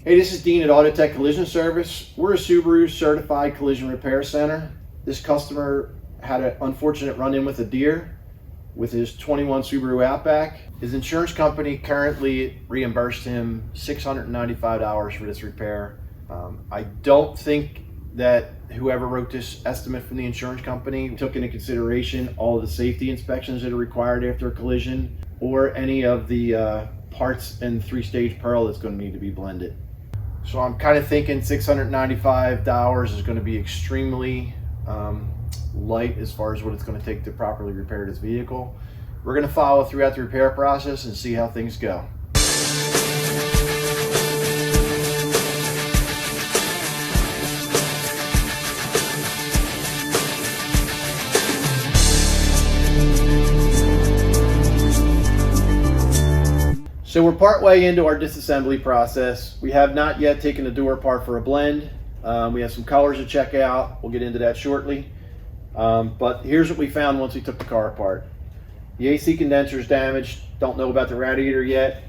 Hey, this is Dean at Autotech Collision Service. We're a Subaru certified collision repair center. This customer had an unfortunate run-in with a deer with his 21 Subaru Outback. His insurance company currently reimbursed him $695 for this repair. I don't think that whoever wrote this estimate from the insurance company took into consideration all of the safety inspections that are required after a collision, or any of the parts and three-stage pearl that's going to need to be blended. So I'm kind of thinking $695 is going to be extremely light as far as what it's going to take to properly repair this vehicle. We're going to follow throughout the repair process and see how things go. So we're partway into our disassembly process. We have not yet taken the door apart for a blend. We have some colors to check out. We'll get into that shortly. But here's what we found once we took the car apart. The AC condenser is damaged. Don't know about the radiator yet.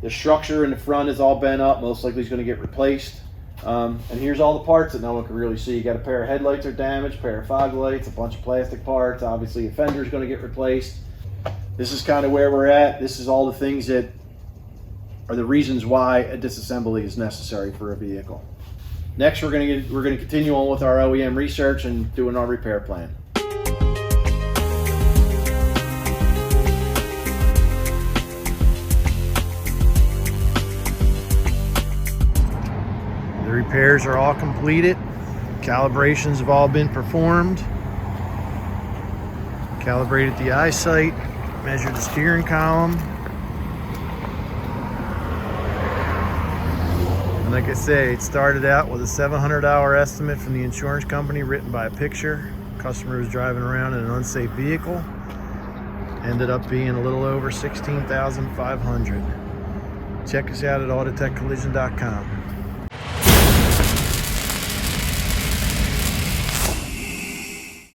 The structure in the front is all bent up. Most likely it's going to get replaced. And here's all the parts that no one can really see. You got a pair of headlights are damaged, a pair of fog lights, a bunch of plastic parts. Obviously a fender is going to get replaced. This is kind of where we're at. This is all the things that are the reasons why a disassembly is necessary for a vehicle. Next, we're going to continue on with our OEM research and doing our repair plan. The repairs are all completed. Calibrations have all been performed. Calibrated the eyesight, measured the steering column. Like I say, it started out with a $700 estimate from the insurance company written by a picture. Customer was driving around in an unsafe vehicle. Ended up being a little over $16,500. Check us out at autotechcollision.com.